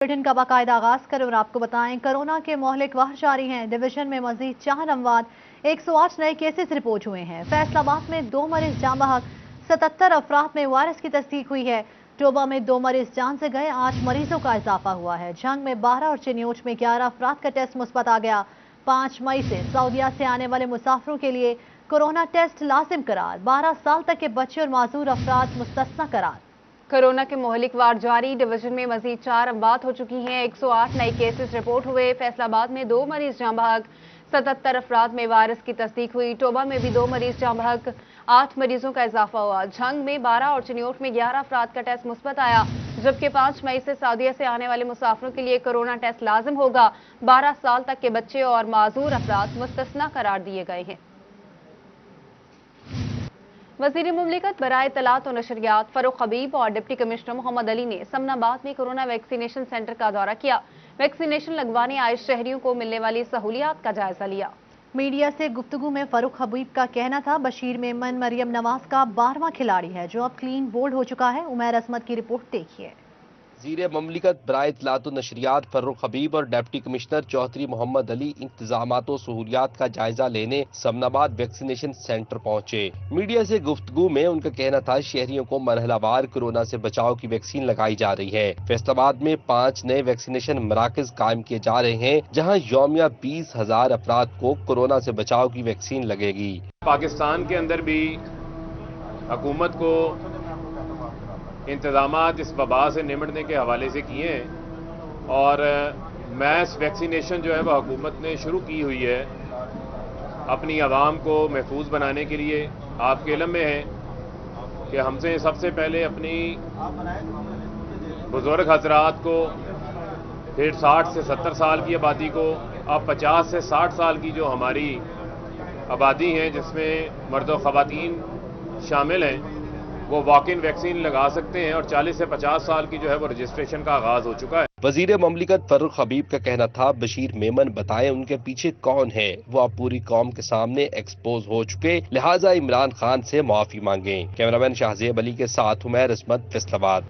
Bulletin का बाकायदा आगाज करें और आपको बताएं कोरोना के मोहलिक वार जारी हैं। डिवीजन में मजीद 4 अमवात, 108 नए केसेस रिपोर्ट हुए हैं। फैसलाबाद में 2 मरीज जान बहक, 77 अफराद में वायरस की तस्दीक हुई है। टोबा में 2 मरीज जान से गए, 8 मरीजों का इजाफा हुआ है। झंग में 12 और चिन्योट में 11 अफराद का टेस्ट मुस्बत आ गया। 5 मई से सऊदीया से आने वाले मुसाफिरों के लिए कोरोना टेस्ट लाजिम करार। 12 साल तक के बच्चे और माजूर अफराद मुस्तस्ना करार। कोरोना के मोहलिक वार जारी। डिवीजन में मजीद 4 अमवात हो चुकी हैं। 108 नए केसेस रिपोर्ट हुए। फैसलाबाद में 2 मरीज जान बहक, 77 अफराद में वायरस की तस्दीक हुई। टोबा में भी 2 मरीज जान बहक, 8 मरीजों का इजाफा हुआ। झंग में 12 और चिन्योट में 11 अफराद का टेस्ट मुस्बत आया, जबकि 5 मई से सऊदीया से आने वाले मुसाफिरों के लिए कोरोना टेस्ट लाजिम होगा। 12 साल तक के बच्चे और माजूर अफराद मुस्तस्ना करार दिए गए हैं। वज़ीर मुमलिकत बराए इत्तलात और नशरियात फरूख हबीब और डिप्टी कमिश्नर मोहम्मद अली ने समनाबाद में कोरोना वैक्सीनेशन सेंटर का दौरा किया। वैक्सीनेशन लगवाने आए शहरियों को मिलने वाली सहूलियात का जायजा लिया। मीडिया से गुफ्तगू में फरूख हबीब का कहना था बशीर मेमन मरियम नवाज का 12वां खिलाड़ी है जो अब क्लीन बोल्ड हो चुका है। उमैर असमत की रिपोर्ट देखिए। वज़ीर मुमलिकत बराए इत्तलात व नशरियात फर्रुख हबीब और डिप्टी कमिश्नर चौधरी मोहम्मद अली इंतजामात व सहूलियात का जायजा लेने समनाबाद वैक्सीनेशन सेंटर पहुंचे। मीडिया से गुफ्तगू में उनका कहना था शहरियों को मरहलावार कोरोना से बचाव की वैक्सीन लगाई जा रही है। फैसलाबाद में 5 नए वैक्सीनेशन मराकज कायम किए जा रहे हैं, जहाँ यौमिया 20,000 अफराद को कोरोना से बचाव की वैक्सीन लगेगी। पाकिस्तान के अंदर भी हुकूमत को इंतजामात इस वबा से निमटने के हवाले से किए हैं और मैस वैक्सीनेशन जो है वह हुकूमत ने शुरू की हुई है अपनी आवाम को महफूज बनाने के लिए। आपके इल्म में है कि हमसे सबसे पहले अपनी बुजुर्ग हजरात को, फिर 60 से 70 साल की आबादी को, अब 50 से 60 साल की जो हमारी आबादी है जिसमें मर्द और ख़वातीन शामिल हैं, वो वॉक इन वैक्सीन लगा सकते हैं और 40 से 50 साल की जो है वो रजिस्ट्रेशन का आगाज हो चुका है। वज़ीर मुमलिकत फर्रुख हबीब का कहना था बशीर मेमन बताएं उनके पीछे कौन है। वो अब पूरी कौम के सामने एक्सपोज हो चुके, लिहाजा इमरान खान से माफी मांगे। कैमरामैन शाहजेब अली के साथ उमैर असमत, फैसलाबाद।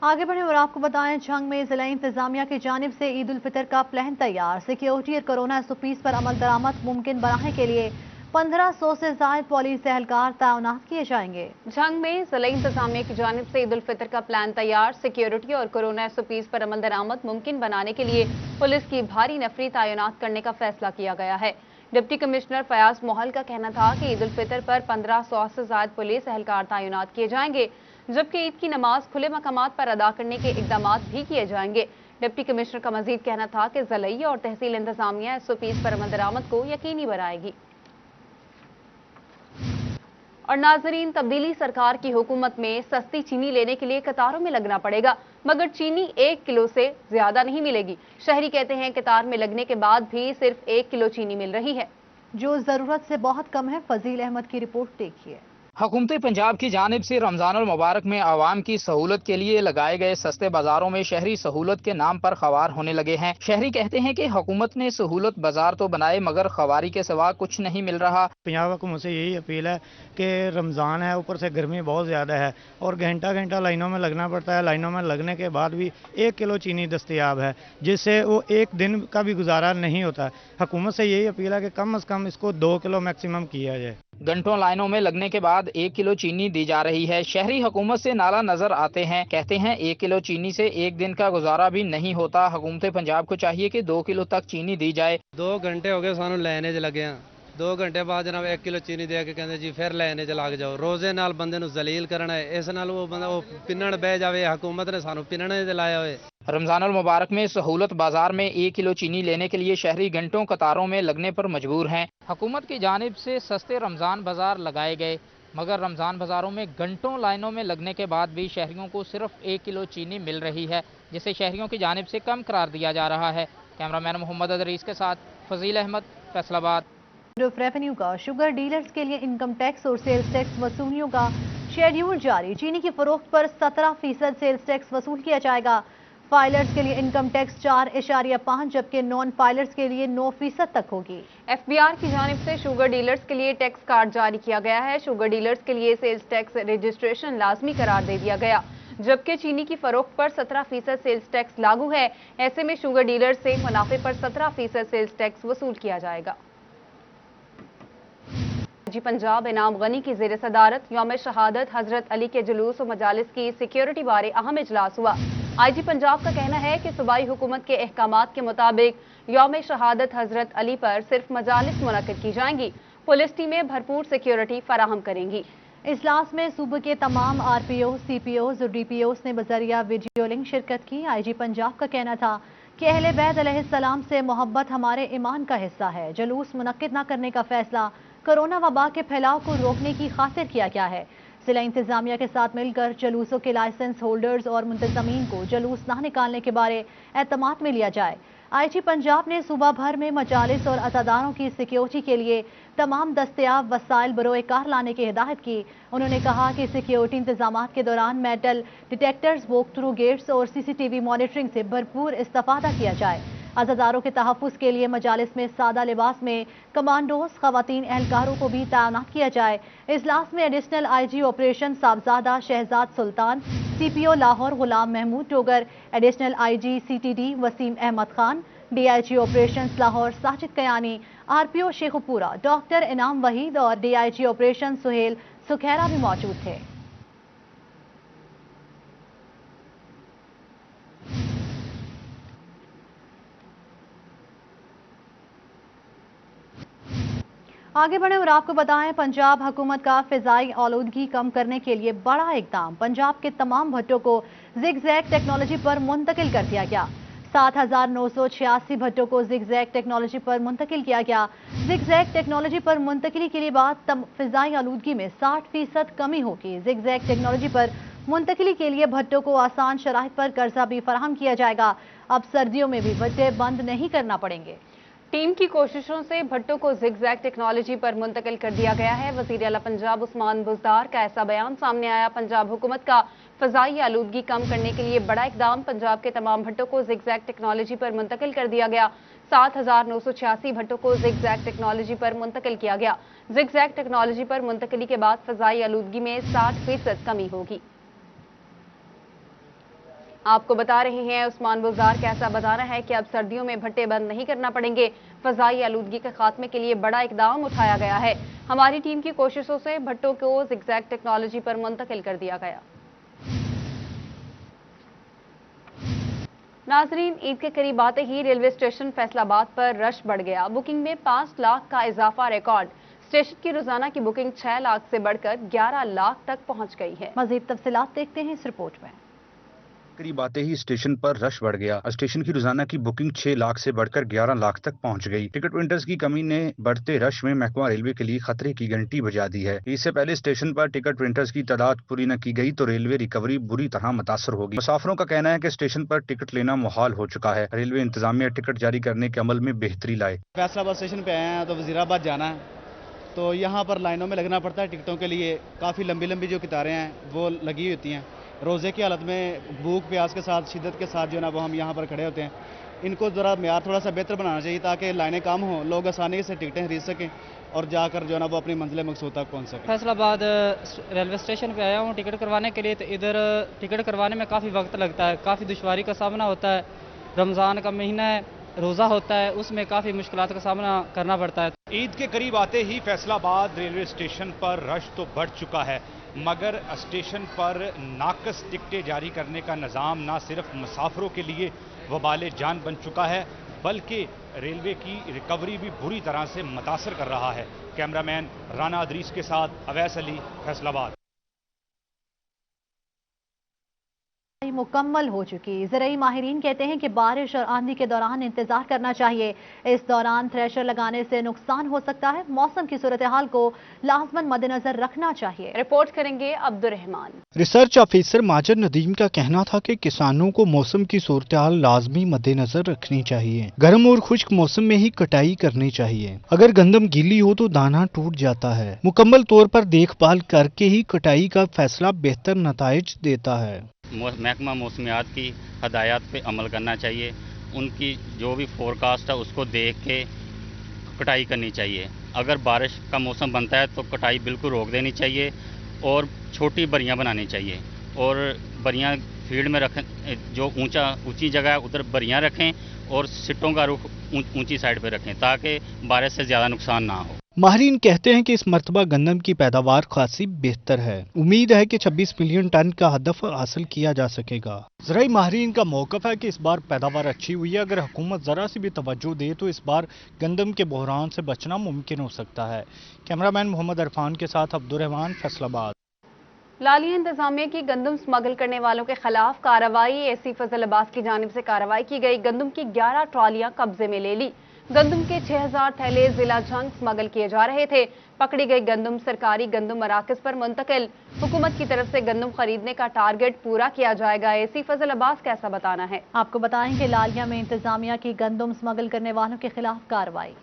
आगे बढ़े और आपको बताएं झंग में जिला इंतजामिया की जानिब से ईद उल फितर का प्लान तैयार। सिक्योरिटी और कोरोना SOPs पर अमल दरामद मुमकिन बनाने के लिए 1500 से ज्यादा पुलिस एहलकार तैनात किए जाएंगे। झंग में जिला इंतजामिया की जानिब से ईद उल फितर का प्लान तैयार। सिक्योरिटी और कोरोना SOPs पर अमल दरामद मुमकिन बनाने के लिए पुलिस की भारी नफरी तैनात करने का फैसला किया गया है। डिप्टी कमिश्नर फयाज मोहल का कहना था कि ईद उल फितर पर 1500 से ज्यादा पुलिस एहलकार तैनात किए जाएंगे, जबकि ईद की नमाज खुले मकामात पर अदा करने के इकदाम भी किए जाएंगे। डिप्टी कमिश्नर का मजीद कहना था कि ज़िला और तहसील इंतजामिया SOPs पर अमल दरामद को यकीनी बनाएगी। और नाजरीन, तब्दीली सरकार की हुकूमत में सस्ती चीनी लेने के लिए कतारों में लगना पड़ेगा, मगर चीनी 1 किलो से ज्यादा नहीं मिलेगी। शहरी कहते हैं कतार में लगने के बाद भी सिर्फ 1 किलो चीनी मिल रही है, जो जरूरत से बहुत कम है। फजील अहमद की रिपोर्ट देखिए। हुकूमत पंजाब की जानिब से रमजानुल मुबारक में आवाम की सहूलत के लिए लगाए गए सस्ते बाजारों में शहरी सहूलत के नाम पर खवार होने लगे हैं। शहरी कहते हैं कि हुकूमत ने सहूलत बाजार तो बनाए मगर खवारी के सिवा कुछ नहीं मिल रहा। पंजाब हुकूमत से यही अपील है कि रमज़ान है, ऊपर से गर्मी बहुत ज़्यादा है और घंटा घंटा लाइनों में लगना पड़ता है। लाइनों में लगने के बाद भी 1 किलो चीनी दस्तयाब है, जिससे वो एक दिन का भी गुजारा नहीं होता। हुकूमत से यही अपील है कि कम से कम इसको 2 किलो मैक्सिमम किया जाए। घंटों लाइनों में लगने के बाद 1 किलो चीनी दी जा रही है। शहरी हुकूमत से नाला नजर आते हैं, कहते हैं 1 किलो चीनी से एक दिन का गुजारा भी नहीं होता। हुकूमत पंजाब को चाहिए कि 2 किलो तक चीनी दी जाए। 2 घंटे हो गए सानू लाइने च लगे हैं। 2 घंटे बाद जनाब 1 किलो चीनी दे के कहते जी फिर लाइने च लग जाओ। रोजे नाल बंदे नू जलील करना है, इस नाल वो बंदा वो पिनण बह जावे। हुकूमत ने सानू पिनने ते लाया हुए। रमजानुल मुबारक में सहूलत बाजार में 1 किलो चीनी लेने के लिए शहरी घंटों कतारों में लगने पर मजबूर हैं। हुकूमत की जानिब से सस्ते रमजान बाजार लगाए गए, मगर रमजान बाजारों में घंटों लाइनों में लगने के बाद भी शहरियों को सिर्फ 1 किलो चीनी मिल रही है, जिसे शहरियों की जानिब से कम करार दिया जा रहा है। कैमरामैन मोहम्मद अदरीस के साथ फजील अहमद, फैसलाबाद। रेवेन्यू का शुगर डीलर्स के लिए इनकम टैक्स और सेल्स टैक्स वसूलियों का शेड्यूल जारी। चीनी की फरोख्त पर 17% सेल्स टैक्स वसूल किया जाएगा। फाइलर्स के लिए इनकम टैक्स 4.5, जबकि नॉन फाइलर्स के लिए 9% तक होगी। FBR की जानिब से शुगर डीलर्स के लिए टैक्स कार्ड जारी किया गया है। शुगर डीलर्स के लिए सेल्स टैक्स रजिस्ट्रेशन लाजमी करार दे दिया गया। जबकि चीनी की फरोख्त पर 17% सेल्स टैक्स लागू है। ऐसे में शुगर डीलर से मुनाफे पर 17% सेल्स टैक्स वसूल किया जाएगा। आईजी पंजाब इनाम गनी की ज़ेर सदारत यौम शहादत हजरत अली के जुलूस और मजालिस की सिक्योरिटी बारे अहम इजलास हुआ। आईजी पंजाब का कहना है कि सूबाई हुकूमत के अहकामात के मुताबिक यौम शहादत हजरत अली पर सिर्फ मजालिस मुनक्किद की जाएंगी। पुलिस टीमें भरपूर सिक्योरिटी फराहम करेंगी। इजलास में सूबे के तमाम आरपीओ, सीपीओज और डीपीओज ने बजरिया वीडियो लिंक शिरकत की। आईजी पंजाब का कहना था कि अहले बैत अलैहिस्सलाम से मोहब्बत हमारे ईमान का हिस्सा है। जुलूस मुनक्किद न करने का फैसला कोरोना वबा के फैलाव को रोकने की खातिर किया गया है। जिला इंतजामिया के साथ मिलकर जुलूसों के लाइसेंस होल्डर्स और मुंतजमीन को जुलूस न निकालने के बारे एतमाद में लिया जाए। आईजी पंजाब ने सूबा भर में मजालिस और अज़ादारों की सिक्योरिटी के लिए तमाम दस्तयाब वसाइल बरोए कार लाने की हिदायत की। उन्होंने कहा कि सिक्योरिटी इंतजामात के दौरान metal detectors, walk through gates और सीसीटीवी मॉनिटरिंग से भरपूर इस्तेफादा किया जाए। अज़ादारों के तहफ़्फ़ुज़ के लिए मजालिस में सादा लिबास में कमांडोज, ख़वातीन एहलकारों को भी तैनात किया जाए। इजलास में additional IG operation Sahibzada Shahzad Sultan, CPO Lahore Ghulam Mahmood Togar, additional IG CTD Waseem Ahmed Khan, DIG operations Lahore Sajid Kayani, RPO Sheikhupura doctor Inam Waheed और डीआईजी ऑपरेशन सुहेल सुखैरा भी मौजूद थे। आगे बढ़े और आपको बताएं, पंजाब हुकूमत का फिजाई आलूदगी कम करने के लिए बड़ा इकदाम। पंजाब के तमाम भट्टों को जिगजैग टेक्नोलॉजी पर मुंतकिल कर दिया गया। 7,986 भट्टों को जिगजैग टेक्नोलॉजी पर मुंतकिल किया गया। जिगजैग टेक्नोलॉजी पर मुंतकिली के लिए बाद फिजाई आलूदगी में 60% कमी होगी। जिगजैग टेक्नोलॉजी पर मुंतकिली के लिए भट्टों को आसान शराइत पर कर्जा भी फराहम किया जाएगा। अब सर्दियों में भी भट्टे बंद नहीं करना पड़ेंगे। टीम की कोशिशों से भट्टों को जिगजैग टेक्नोलॉजी पर मुंतकिल कर दिया गया है। वज़ीर आला पंजाब उस्मान बुज़दार का ऐसा बयान सामने आया। पंजाब हुकूमत का फ़ज़ाई आलूदगी कम करने के लिए बड़ा इक़दाम। पंजाब के तमाम भट्टों को जिगजैग टेक्नोलॉजी पर मुंतकिल कर दिया गया। 7,986 भट्टों को जिगजैग टेक्नोलॉजी पर मुंतकिल किया गया। जिगजैग टेक्नोलॉजी पर मुंतकिली के बाद फ़ज़ाई आलूदगी में 60% कमी होगी। आपको बता रहे हैं उस्मान बुज़दार का ऐसा बताना है कि अब सर्दियों में भट्टे बंद नहीं करना पड़ेंगे। फ़ज़ाई आलूदगी के खात्मे के लिए बड़ा इक़दाम उठाया गया है। हमारी टीम की कोशिशों से भट्टों को जिगजैग टेक्नोलॉजी पर मुंतकिल कर दिया गया। नाज़रीन, ईद के करीब आते ही रेलवे स्टेशन फैसलाबाद पर रश बढ़ गया। बुकिंग में 5 लाख का इजाफा रिकॉर्ड। स्टेशन की रोजाना की बुकिंग 6 लाख से बढ़कर 11 लाख तक पहुंच गई है। मजीद तफसीलात देखते हैं इस रिपोर्ट में। करीब आते ही स्टेशन पर रश बढ़ गया। स्टेशन की रोजाना की बुकिंग 6 लाख से बढ़कर 11 लाख तक पहुंच गई। टिकट विंटर्स की कमी ने बढ़ते रश में महकमा रेलवे के लिए खतरे की घंटी बजा दी है। इससे पहले स्टेशन पर टिकट विंटर्स की तादाद पूरी न की गई तो रेलवे रिकवरी बुरी तरह मुतासर होगी। मुसाफिरों का कहना है कि स्टेशन पर टिकट लेना मुहाल हो चुका है। रेलवे इंतजामिया टिकट जारी करने के अमल में बेहतरी लाए। फैसलाबाद स्टेशन पे आए हैं तो वजीराबाद जाना है, तो यहाँ पर लाइनों में लगना पड़ता है टिकटों के लिए। काफ़ी लंबी लंबी जो कतारें हैं वो लगी होती हैं। रोज़े की हालत में भूख प्यास के साथ शिद्दत के साथ जो है ना वो हम यहाँ पर खड़े होते हैं। इनको ज़रा मेयार थोड़ा सा बेहतर बनाना चाहिए ताकि लाइनें कम हों, लोग आसानी से टिकटें खरीद सकें और जाकर जो है ना वो अपनी मंजिल मकसूद तक पहुँच सकें। फैसलाबाद रेलवे स्टेशन पे आया हूँ टिकट करवाने के लिए, तो इधर टिकट करवाने में काफ़ी वक्त लगता है, काफ़ी दुश्वारी का सामना होता है। रमज़ान का महीना है, रोज़ा होता है, उसमें काफ़ी मुश्किलात का सामना करना पड़ता है। ईद के करीब आते ही फैसलाबाद रेलवे स्टेशन पर रश तो बढ़ चुका है, मगर स्टेशन पर नाकस टिकटें जारी करने का निज़ाम न सिर्फ मुसाफिरों के लिए वबाले जान बन चुका है बल्कि रेलवे की रिकवरी भी बुरी तरह से मुतासर कर रहा है। कैमरामैन राना अदरीस के साथ अवैस अली, फैसलाबाद। मुकम्मल हो चुकी। ज़राई माहिरीन कहते हैं कि बारिश और आंधी के दौरान इंतजार करना चाहिए। इस दौरान थ्रेशर लगाने से नुकसान हो सकता है। मौसम की सूरत हाल को लाजमन मद्देनजर रखना चाहिए। रिपोर्ट करेंगे अब्दुल रहमान। रिसर्च ऑफिसर माजिद नदीम का कहना था कि किसानों को मौसम की सूरत हाल लाजमी मद्देनजर रखनी चाहिए। गर्म और खुश्क मौसम में ही कटाई करनी चाहिए। अगर गंदम गीली हो तो दाना टूट जाता है। मुकम्मल तौर पर देखभाल करके ही कटाई का फैसला बेहतर नताइज देता है। महकमा मौसमियात की हदायत पे अमल करना चाहिए। उनकी जो भी फोरकास्ट है उसको देख के कटाई करनी चाहिए। अगर बारिश का मौसम बनता है तो कटाई बिल्कुल रोक देनी चाहिए और छोटी बरियां बनानी चाहिए और बरियां फील्ड में रखें, जो ऊंची जगह है उधर बरियां रखें और सिट्टों का रुख ऊंची साइड पे रखें ताकि बारिश से ज़्यादा नुकसान ना हो। माहिरीन कहते हैं कि इस मरतबा गंदम की पैदावार खासी बेहतर है। उम्मीद है कि 26 मिलियन टन का हदफ हासिल किया जा सकेगा। ज़राई माहिरीन का मौक़िफ़ है कि इस बार पैदावार अच्छी हुई है। अगर हुकूमत ज़रा सी भी तवज्जो दे तो इस बार गंदम के बहरान से बचना मुमकिन हो सकता है। कैमरामैन मोहम्मद अरफान के साथ अब्दुर्रहमान, फैसलाबाद। लालिया इंतजामिया की गंदम स्मगल करने वालों के खिलाफ कार्रवाई। एसी फजल अब्बास की जानिब से कार्रवाई की गई। गंदम की 11 ट्रालियां कब्जे में ले ली। गंदम के 6000 थैले जिला जंग स्मगल किए जा रहे थे। पकड़ी गई गंदम सरकारी गंदम मराकज पर मुंतकिल। हुकूमत की तरफ से गंदम खरीदने का टारगेट पूरा किया जाएगा। एसी फजल अब्बास कैसा बताना है। आपको बताएं कि लालिया में इंतजामिया की गंदम स्मगल करने वालों के खिलाफ कार्रवाई।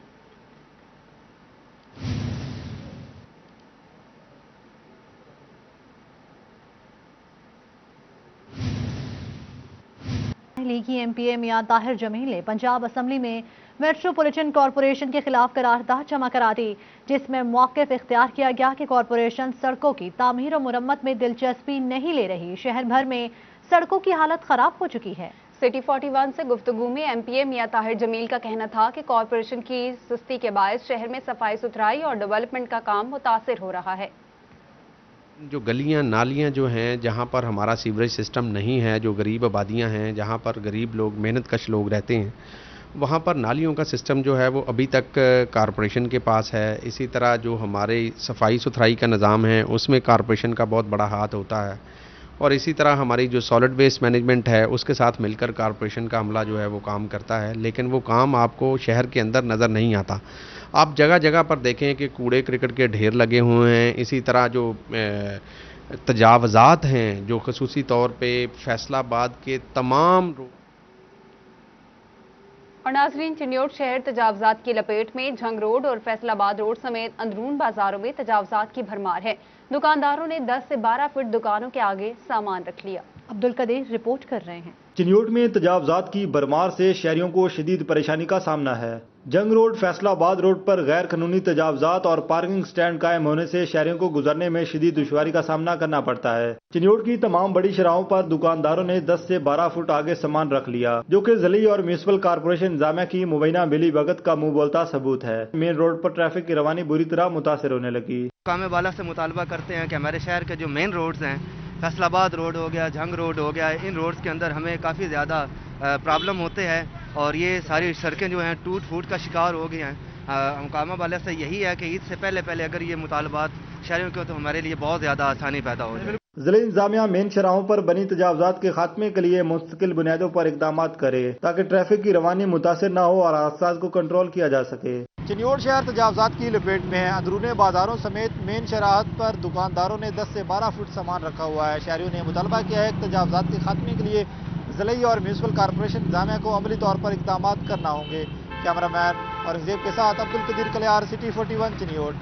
लीगी एमपीए मियां ताहिर जमील ने पंजाब असम्बली में मेट्रोपॉलिटन कॉरपोरेशन के खिलाफ करारदाद जमा करा दी, जिसमें मौक़िफ़ इख्तियार किया गया कि कॉरपोरेशन सड़कों की तामीर और मुरम्मत में दिलचस्पी नहीं ले रही। शहर भर में सड़कों की हालत खराब हो चुकी है। सिटी 41 से गुफ्तगू में एमपीए मियां ताहिर जमील का कहना था कि कॉरपोरेशन की सुस्ती के बायस शहर में सफाई सुथराई और डेवलपमेंट का काम मुतासिर हो रहा है। जो गलियां नालियां जो हैं, जहां पर हमारा सीवरेज सिस्टम नहीं है, जो गरीब आबादियां हैं, जहां पर गरीब लोग, मेहनत कश लोग रहते हैं, वहां पर नालियों का सिस्टम जो है वो अभी तक कारपोरेशन के पास है। इसी तरह जो हमारे सफाई सुथराई का निज़ाम है उसमें कारपोरेशन का बहुत बड़ा हाथ होता है, और इसी तरह हमारी जो सॉलिड वेस्ट मैनेजमेंट है उसके साथ मिलकर कारपोरेशन का अमला जो है वो काम करता है, लेकिन वो काम आपको शहर के अंदर नज़र नहीं आता। आप जगह जगह पर देखें कि कूड़े क्रिकेट के ढेर लगे हुए हैं। इसी तरह जो तजावज़ात हैं जो ख़ुसूसी तौर पे फैसलाबाद के तमाम और नाज़रीन, चिन्योट शहर तजावज़ात की लपेट में। झंग रोड और फैसलाबाद रोड समेत अंदरून बाजारों में तजावज़ात की भरमार है। दुकानदारों ने 10 से 12 फीट दुकानों के आगे सामान रख लिया। अब्दुल कदीर रिपोर्ट कर रहे हैं। चिन्योट में तजावज़ात की भरमार से शहरियों को शदीद परेशानी का सामना है। जंग रोड, फैसलाबाद रोड पर गैर कानूनी तजावज़ात और पार्किंग स्टैंड कायम होने से शहरियों को गुजरने में शदीद दुश्वारी का सामना करना पड़ता है। चिन्योट की तमाम बड़ी शराहों पर दुकानदारों ने 10 से 12 फुट आगे सामान रख लिया, जो कि ज़िली और म्यूनिसिपल कारपोरेशन इंतजामिया की मुबैना मिली भगत का मुंह बोलता सबूत है। मेन रोड पर ट्रैफिक की रवानी बुरी तरह मुतासिर होने लगी। कामे वाला से मुतालबा करते हैं कि हमारे शहर के जो मेन रोड्स हैं, फैसलाबाद रोड हो गया, झंग रोड हो गया, इन रोड्स के अंदर हमें काफ़ी ज़्यादा प्रॉब्लम होते हैं और ये सारी सड़कें जो हैं टूट फूट का शिकार हो गई हैं। हकामा वाले से यही है कि ईद से पहले अगर ये मुतालबात शहरियों के तो हमारे लिए बहुत ज़्यादा आसानी पैदा हो जाए। ज़िला इंतजामिया मेन शराहों पर बनी तजावज़ात के खात्मे के लिए मुस्तकिल बुनियादों पर इक़दाम करे ताकि ट्रैफिक की रवानी मुतासिर न हो और हादसा को कंट्रोल किया जा सके। चिन्योट शहर तजावज़ात की लपेट में है। अंदरूनी बाजारों समेत मेन शराहत पर दुकानदारों ने 10 से 12 फुट सामान रखा हुआ है। शहरियों ने मुतालबा किया है कि तजावज़ात के खात्मे के लिए ज़िले और म्यूनिसिपल कारपोरेशन इंतजामिया को अमली तौर पर इक़दाम करना होंगे। कैमरामैन और हिजेब के साथ अब्दुल कदीर कलियार, सिटी 41 चिन्योट।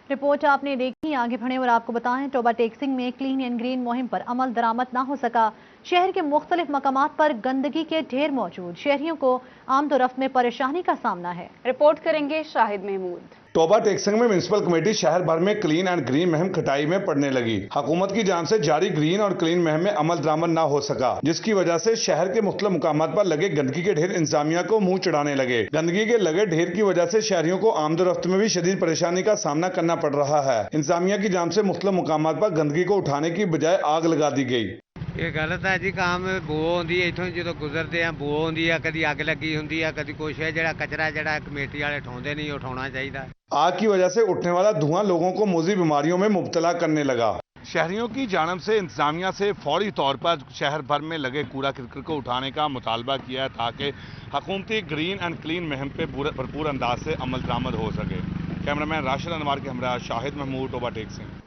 रिपोर्ट आपने देखी। आगे बढ़े और आपको बताएं, टोबा टेक्सिंग में क्लीन एंड ग्रीन मुहिम पर अमल दरामद ना हो सका। शहर के मुख्तलिफ मकामात पर गंदगी के ढेर मौजूद। शहरियों को आमदोरफ्त में परेशानी का सामना है। रिपोर्ट करेंगे शाहिद महमूद। टोबा टेक्सिंग में म्यूनिसिपल कमेटी शहर भर में क्लीन एंड ग्रीन मुहिम खटाई में पड़ने लगी। हुकूमत की जान से जारी ग्रीन और क्लीन मुहिम में अमल दरामद ना हो सका, जिसकी वजह से शहर के मुख्तलिफ मुकामात पर लगे गंदगी के ढेर इंतजामिया को मुंह चढ़ाने लगे। गंदगी के लगे ढेर की वजह से शहरियों को आमदोरफ्त में भी शदीद परेशानी का सामना करना पड़ रहा है। इंतजामिया की जान से मुख्तलिफ मुकामात पर गंदगी को उठाने की बजाय आग लगा दी गई। ये गलत है जी काम। बो आती है इतों जो गुजरते हैं, बो आती है, कभी अग लगी होंगी है, कभी कुछ है। जरा कचरा जरा कमेटी वाले उठाते नहीं, उठाना चाहिए। आग की वजह से उठने वाला धुआं लोगों को मोजी बीमारियों में मुब्तला करने लगा। शहरियों की जानिब से इंतजामिया से फौरी तौर पर शहर भर में लगे कूड़ा करकट को उठाने का मुतालबा किया है ताकि हुकूमती ग्रीन एंड क्लीन मुहिम पे भरपूर अंदाज से अमल दरामद हो सके। कैमरामैन राशिद अनवर के हमरा शाहिद महमूद, टोबा टेक्सिंग।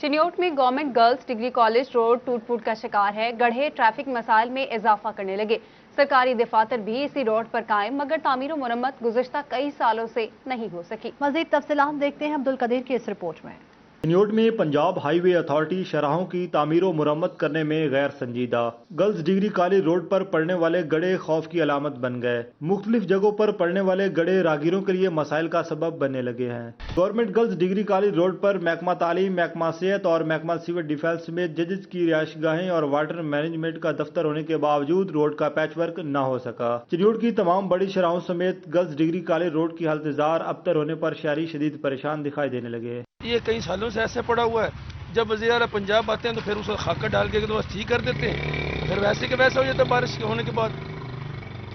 चिन्योट में government girls degree college road टूट फूट का शिकार है। गढ़े ट्रैफिक मसाइल में इजाफा करने लगे। सरकारी दफातर भी इसी रोड पर कायम, मगर तामीर और मुरम्मत गुज़श्ता कई सालों से नहीं हो सकी। मजीद तफसीलात देखते हैं अब्दुल कदीर की इस रिपोर्ट में। चिन्योट में पंजाब हाईवे अथॉरिटी शराहों की तामीर व मुरम्मत करने में गैर संजीदा। गर्ल्स डिग्री कॉलेज रोड पर पड़ने वाले गड्ढे खौफ की अलामत बन गए। मुख्तलिफ जगहों पर पड़ने वाले गड्ढे राहगीरों के लिए मसाइल का सबब बनने लगे हैं। Government girls degree college road पर महकमा तालीम, महकमा सेहत और महकमा सिविल डिफेंस में जजेस की रिहायशगाहें और वाटर मैनेजमेंट का दफ्तर होने के बावजूद रोड का पैच वर्क न हो सका। चिन्योट की तमाम बड़ी शराहों समेत गर्ल्स डिग्री कॉलेज रोड की हालत जार अबतर होने पर शहरी शदीद परेशान दिखाई देने लगे। ये कई सालों से ऐसे पड़ा हुआ है। जब वज़ीर आला पंजाब आते हैं तो फिर उसको खाका डाल के तो बस ठीक कर देते हैं, फिर वैसे के वैसा हो जाता है बारिश होने के बाद।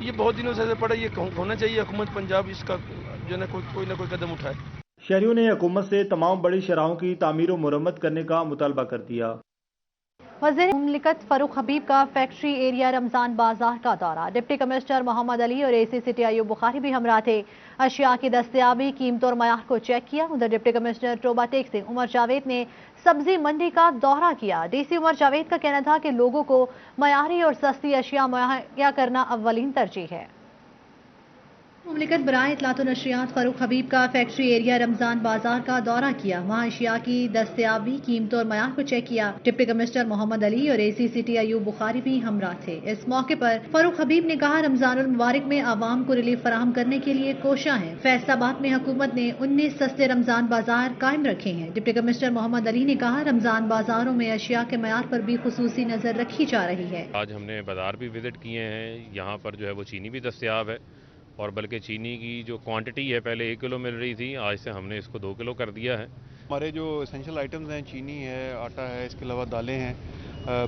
ये बहुत दिनों से ऐसे पड़ा, ये होना चाहिए हुकूमत पंजाब इसका जो है कोई ना कोई कदम उठाए। शहरियों ने हुकूमत से तमाम बड़ी शराहों की तामीर व मुरम्मत करने का मुतालबा कर दिया। वज़ीर मुमलिकत फरूख हबीब का फैक्ट्री एरिया रमजान बाजार का दौरा। डिप्टी कमिश्नर मोहम्मद अली और एसी सिटी अयूब बुखारी भी हमरा थे। अशिया की दस्तयाबी, कीमत और मयार को चेक किया। उधर डिप्टी कमिश्नर टोबा टेक सिंह उमर जावेद ने सब्जी मंडी का दौरा किया। डीसी उमर जावेद का कहना था कि लोगों को मयारी और सस्ती अशिया मुहैया करना अव्वलीन तरजीह है। मुमलिकत बराए इत्तलात व नशरियात फरूख हबीब का फैक्ट्री एरिया रमजान बाजार का दौरा किया। वहाँ अशिया की दस्तयाबी, कीमत और मयार को चेक किया। डिप्टी कमिश्नर मोहम्मद अली और एसी सिटी अयूब बुखारी भी हमरा थे। इस मौके पर फरूख हबीब ने कहा, रमजानुल मुबारक में आवाम को रिलीफ फराहम करने के लिए कोशिश है। फैसलाबाद में हुकूमत ने 19 सस्ते रमजान बाजार कायम रखे हैं। डिप्टी कमिश्नर मोहम्मद अली ने कहा, रमजान बाजारों में अशिया के मयार पर भी खुसूसी नजर रखी जा रही है। आज हमने बाजार भी विजिट किए हैं। यहाँ पर जो है वो चीनी भी दस्तयाब है, और बल्कि चीनी की जो क्वांटिटी है पहले 1 किलो मिल रही थी, आज से हमने इसको 2 किलो कर दिया है। हमारे जो एसेंशियल आइटम्स हैं, चीनी है, आटा है, इसके अलावा दालें हैं,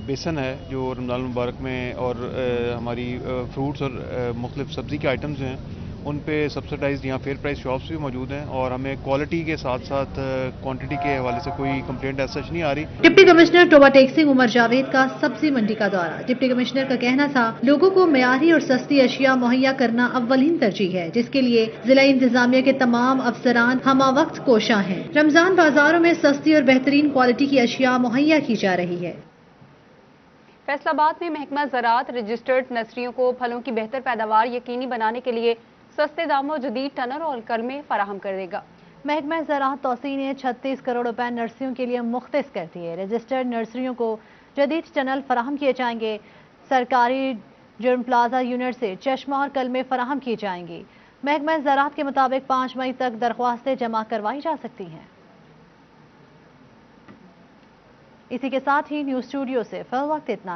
बेसन है जो रमज़ान मुबारक में, और हमारी फ्रूट्स और मुख्तलिफ सब्ज़ी के आइटम्स हैं, उन पे सब्सिडाइज्ड यहाँ फेयर प्राइस शॉप्स भी मौजूद हैं। और हमें क्वालिटी के साथ साथ क्वांटिटी के हवाले से कोई कंप्लेंट ऐसा नहीं आ रही। डिप्टी कमिश्नर टोबा टेक सिंह उमर जावेद का सब्जी मंडी का दौरा। डिप्टी कमिश्नर का कहना था, लोगों को मयारी और सस्ती अशिया मुहैया करना अव्वलीन तरजीह है, जिसके लिए जिला इंतजामिया के तमाम अफसरान हमा वक्त कोशा हैं। रमजान बाजारों में सस्ती और बेहतरीन क्वालिटी की अशिया मुहैया की जा रही है। फैसलाबाद में महकमा ज़राअत रजिस्टर्ड नर्सरियों को फलों की बेहतर पैदावार यकीनी बनाने के लिए सस्ते दामों जदीद टनर और कलमें फराहम कर देगा। महकमा ज़राअत तौसीन ने 36 करोड़ रुपए नर्सरियों के लिए मुख्तस कर दिए। रजिस्टर्ड नर्सरियों को जदीद टनल फराहम किए जाएंगे। सरकारी जुर्म प्लाजा यूनिट से चश्मा और कलमें फराहम की जाएंगी। महकमा ज़राअत के मुताबिक 5 मई तक दरख्वास्तें जमा करवाई जा सकती हैं। इसी के साथ ही न्यूज़ स्टूडियो से फिल वक्त इतना।